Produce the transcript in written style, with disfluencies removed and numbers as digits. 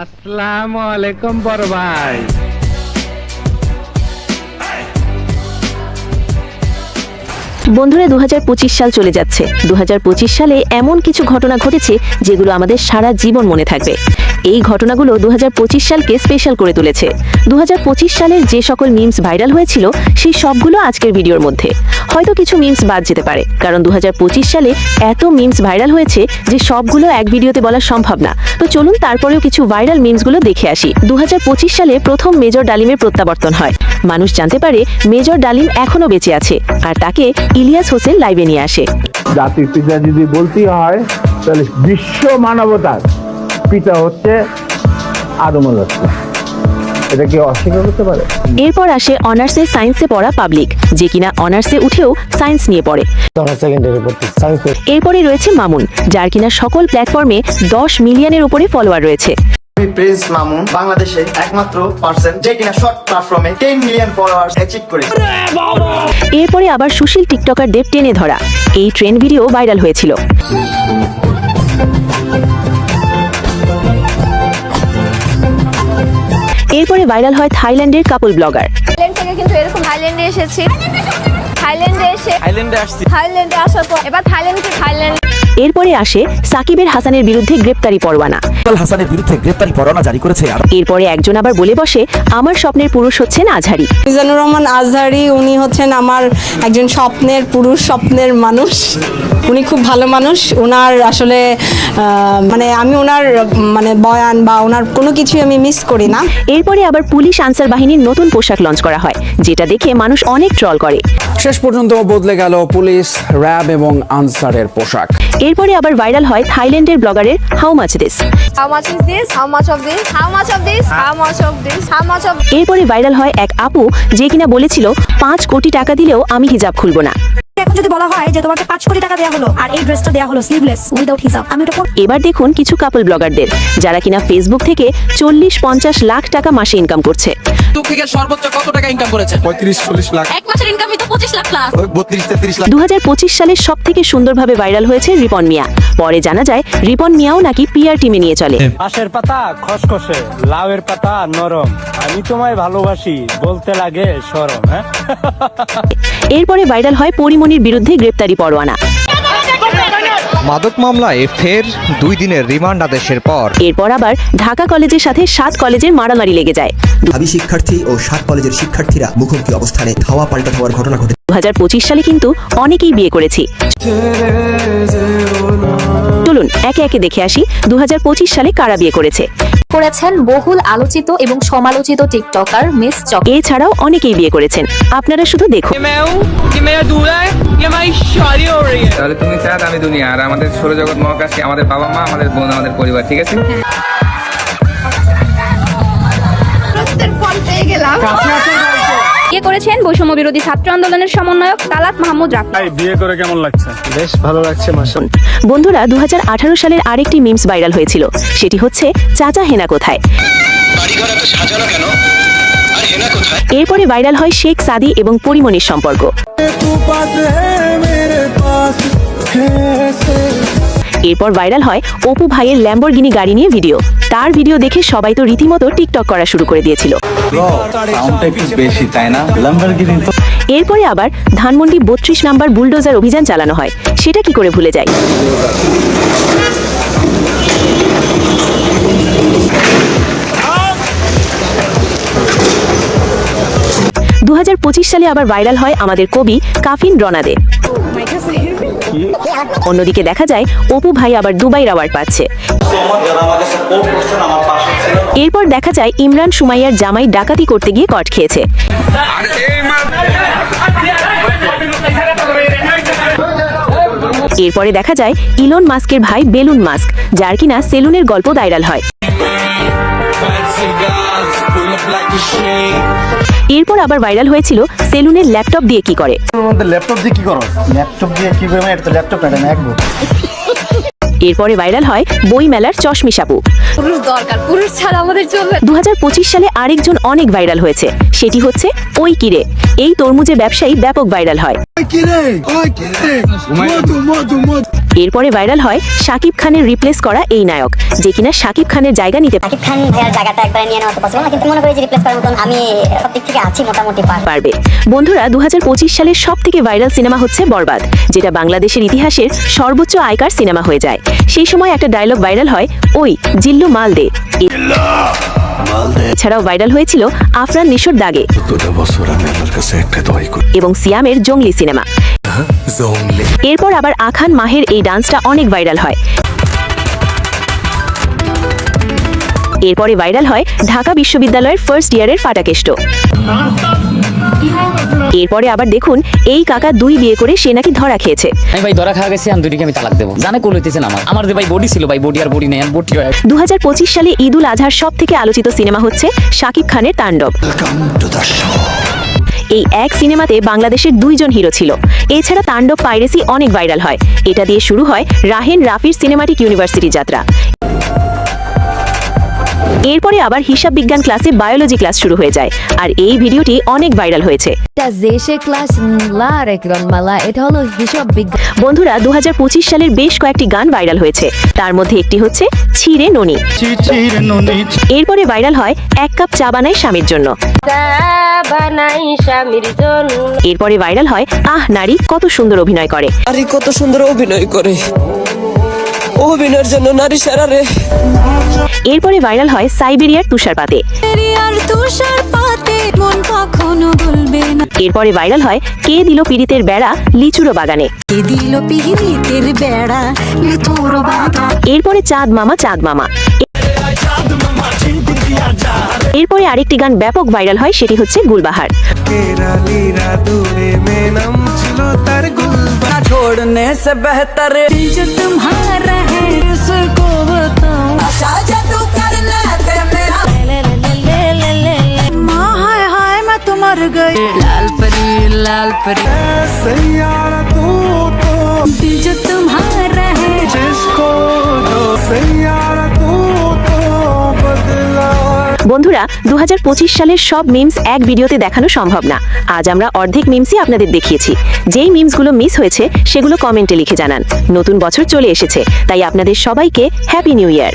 আসসালামু আলাইকুম বড় ভাই। বন্ধুরা 2025 সাল চলে যাচ্ছে। 2025 সালে এমন কিছু ঘটনা ঘটেছে যেগুলো আমাদের সারা জীবন মনে থাকবে। এই ঘটনাগুলো 2025 সালকে স্পেশাল করে তুলেছে। 2025 সালের যে সকল মিমস ভাইরাল হয়েছিল সেই সবগুলো আজকের ভিডিওর মধ্যে। হয়তো কিছু মিমস বাদ যেতে পারে, কারণ 2025 সালে এত মিমস ভাইরাল হয়েছে যে সবগুলো এক ভিডিওতে বলা সম্ভব না। তো চলুন তারপরেও কিছু ভাইরাল মিমসগুলো দেখে আসি। 2025 সালে প্রথম মেজর ডালিমের প্রত্যাবর্তন হয়। মানুষ জানতে পারে মেজর ডালিম এখনো বেঁচে আছে, আর তাকে ইলিয়াস হোসেন লাইভে নিয়ে আসে। জাতির পিতা যদি বলতেই হয় তাহলে বিশ্ব মানবতার পিতা হচ্ছে আদম আলাইহিস সালাম। এটা কি অস্বীকার করতে পারে? এরপর আসে অনার্সে সায়েন্সে পড়া পাবলিক, যে কিনা অনার্সে উঠেও সায়েন্স নিয়ে পড়ে। এরপরে রয়েছে মামুন, যার কিনা সকল প্ল্যাটফর্মে 10 মিলিয়নের উপরে ফলোয়ার রয়েছে। প্রিন্স মামুন বাংলাদেশে একমাত্র পারসন যে কিনা শর্ট প্ল্যাটফর্মে 10 মিলিয়ন ফলোয়ার্স অ্যাচিভ করেছে। এরপরে আবার সুশীল টিকটকারদের টেনে ধরা, এই ট্রেন্ড ভিডিও ভাইরাল হয়েছিল। এরপরে ভাইরাল হয় থাইল্যান্ডের কাপল ব্লগার। থাইল্যান্ড থেকে কিন্তু এরকম থাইল্যান্ডে এসেছি, থাইল্যান্ডে আসার পর এবার থাইল্যান্ড। এরপরে আসে সাকিবের হাসানের বিরুদ্ধে গ্রেপ্তারি পরোয়ানা। হাসানের বিরুদ্ধে গ্রেপ্তারি পরোয়ানা জারি করেছে। এরপরে একজন আবার বলে বসে আমার স্বপ্নের পুরুষ হচ্ছেন আজহারি। মিজানুর রহমান আজহারি, উনি হচ্ছেন আমার একজন স্বপ্নের পুরুষ, স্বপ্নের মানুষ। উনি খুব ভালো মানুষ। ওনার আসলে মানে আমি ওনার মানে বয়ান বা ওনার কোনো কিছুই আমি মিস করি না। এরপরে আবার পুলিশ আনসার বাহিনীর নতুন পোশাক লঞ্চ করা হয়, যেটা দেখে মানুষ অনেক ট্রল করে। শেষ পর্যন্ত বদলে গেল পুলিশ, র্যাব এবং আনসারের পোশাক। এরপরে আবার ভাইরাল হয় থাইল্যান্ডের ব্লগারের হাউ মাচ দিস। এরপরে ভাইরাল হয় এক আপু, যে কিনা বলেছিল 5 কোটি টাকা দিলেও আমি হিজাব খুলবো না। এখন যদি বলা হয় যে তোমাকে 5 কোটি টাকা দেওয়া হলো আর এই ড্রেসটা দেওয়া হলো স্লিভলেস উইদাউট হিজাব, আমি এটা এবার দেখুন কিছু কাপল ব্লগারদের, যারা কিনা ফেসবুক থেকে 40-50 লাখ টাকা মাসে ইনকাম করছে। থেকে সর্বোচ্চ কত টাকা ইনকাম করেছে? 35-40 লাখ। এক মাসের ইনকামই তো 25 লাখ প্লাস। 32-33 লাখ। 2025 সালে সবথেকে সুন্দরভাবে ভাইরাল হয়েছে রিপন মিয়া। পরে জানা যায় রিপন মিয়াও নাকি পিআর টিমে নিয়ে চলে। পাশের পাতা খসখসে, লাউয়ের পাতা নরম, আমি তোমায় ভালোবাসি বলতে লাগে শরম। হ্যাঁ। এরপরে ভাইরাল হয় পরিমণির বিরুদ্ধে গ্রেপ্তারি পরোয়ানা। মাদক মামলায় ফের 2 দিনের রিমান্ড আদেশের পর এরপর আবার ঢাকা কলেজের সাথে 7 কলেজের মারামারি লেগে যায়। ঢাবি শিক্ষার্থী ও 7 কলেজের শিক্ষার্থীরা মুখোমুখি অবস্থানে ধাওয়া পাল্টা ধাওয়ার ঘটনা ঘটে। 2025 সালে কিন্তু অনেকেই বিয়ে করেছি। চলুন একে একে দেখে আসি 2025 সালে কারা বিয়ে করেছে। করেছেন বহুল আলোচিত এবং সমালোচিত টিকটকার মিস চক। এছাড়াও অনেকেই বিয়ে করেছেন, আপনারা শুধু দেখুন। তাহলে তুমি চাঁদ, আমি দুনিয়া, আর আমাদের সৌরজগৎ মহাকাশকে আমাদের বাবা মা, আমাদের বোন, আমাদের পরিবার, ঠিক আছে? বিয়ে করেছেন বৈষম্য বিরোধী ছাত্র আন্দোলনের সমন্বয়ক তালাত মাহমুদ রাফি। বিয়ে করে কেমন লাগছে? বেশ ভালো লাগছে মাশাআল্লাহ। বন্ধুরা 2018 সালের আরেকটি মিমস ভাইরাল হয়েছিল, সেটি হচ্ছে চাচা হেনা কোথায়। এরপরে ভাইরাল হয় শেখ সাদি এবং পরিমণির সম্পর্ক। এরপর ভাইরাল হয় অপু ভাইয়ের ল্যাম্বরগিনি গাড়ি নিয়ে ভিডিও। তার ভিডিও দেখে সবাই তো রীতিমতো টিকটক করা শুরু করে দিয়েছিল। এরপরে আবার ধানমন্ডি 32 নাম্বার বুলডোজার অভিযান চালানো হয়, সেটা কি করে ভুলে যায়। 2025 সালে আবার ভাইরাল হয় আমাদের কবি কাফিন রনাদে। অন্যদিকে দেখা যায় অপু ভাই আবার দুবাই অ্যাওয়ার্ড পাচ্ছে। এরপর দেখা যায় ইমরান সুমাইয়ার জামাই ডাকাতি করতে গিয়ে কট খেয়েছে। এরপরে দেখা যায় ইলন মাস্কের ভাই বেলুন মাস্ক, যার কিনা সেলুনের গল্প ভাইরাল হয়। এরপর আবার ভাইরাল হয়েছিল সেলুনের ল্যাপটপ দিয়ে কি করে। ল্যাপটপ দিয়ে কি করো? ল্যাপটপ দিয়ে কি করে? এটা তো ল্যাপটপ না, এটা ম্যাকবুক। এরপরে ভাইরাল হয় বই মেলার চশমিশ আপু। পুরুষ দরকার, পুরুষ ছাড়া আমাদের চলবে 2025 সালে আরেকজন অনেক ভাইরাল হয়েছে, সেটি হচ্ছে ওই কিরে। এই তরমুজের ব্যবসায়ী ব্যাপক ভাইরাল হয়। এরপরে ভাইরাল হয় শাকিব খানের রিপ্লেস করা এই নায়ক, যে কিনা শাকিব খানের জায়গা নিতে শাকিব খান ভাইয়ার জায়গাটা একবার নিয়ে নেওয়া তো পসিবল না, কিন্তু মনে করি যে রিপ্লেস করার মতন আমি সব দিক থেকে আছি মোটামুটি পারবে। বন্ধুরা, 2025 সালের সব থেকে ভাইরাল সিনেমা হচ্ছে বরবাদ, যেটা বাংলাদেশের ইতিহাসের সর্বোচ্চ আয়কার সিনেমা হয়ে যায়। সেই সময় একটা ডায়লগ ভাইরাল হয়, ওই জিল্লু মাল দে। এছাড়াও ভাইরাল হয়েছিল আফরান নিশোর দাগে এবং সিয়ামের জঙ্গলি সিনেমা। এরপর আবার আখান মাহের এই ডান্সটা অনেক ভাইরাল হয়। এরপরে ভাইরাল হয় ঢাকা বিশ্ববিদ্যালয়ের ফার্স্ট ইয়ারের পাটাকেষ্ট। এরপরে আবার দেখুন এই কাকা 2 বিয়ে করে সে নাকি ধরা খেয়েছে। আমি ভাই ধরা খাওয়া গেছি, আমি দুইটাকে আমি তালাক দেবো। জানে কোল হইতেছেন আমার যে ভাই বডি ছিল, ভাই বডি আর বডি নেই, আর বডি হয়। 2025 সালে ঈদ উল আজহার সব থেকে আলোচিত সিনেমা হচ্ছে শাকিব খানের তাণ্ডব। এই এক সিনেমাতে বাংলাদেশের 2 জন হিরো ছিল। এছাড়া তাণ্ডব পাইরেসি অনেক ভাইরাল হয়। এটা দিয়ে শুরু হয় রাহেন রাফির সিনেমাটিক ইউনিভার্সিটি যাত্রা। এরপরে আবার হিসাব বিজ্ঞান ক্লাসে বায়োলজি ক্লাস শুরু হয়ে যায়, আর এই ভিডিওটি অনেক ভাইরাল হয়েছে। বন্ধুরা, 2025 সালের বেশ কয়েকটি গান ভাইরাল হয়েছে, তার মধ্যে একটি হচ্ছে ছিঁড়ে ননি। এরপরে ভাইরাল হয় 1 কাপ চা বানাই স্বামীর জন্য। এরপরে ভাইরাল হয় আহ নারী কত সুন্দর অভিনয় করে। আরে কত সুন্দর অভিনয় করে, অভিনয়ের জন্য নারী সেরা রে। এরপরে ভাইরাল হয় সাইবেরিয়ার তুষারপাতে। এরপরে ভাইরাল হয় কে দিল পীড়িতের বেড়া লিচুরো বাগানে। এরপরে চাঁদ মামা চাঁদ মামা। এরপরে আরেকটি গান ব্যাপক ভাইরাল হয়, সেটি হচ্ছে গুলবাহার। বন্ধুরা, 2025 সালের সব মিমস এক ভিডিওতে দেখানো সম্ভব না। আজ আমরা অর্ধেক মিমসই আপনাদের দেখিয়েছি। যেই মিমসগুলো মিস হয়েছে সেগুলো কমেন্টে লিখে জানান। নতুন বছর চলে এসেছে, তাই আপনাদের সবাইকে হ্যাপি নিউ ইয়ার।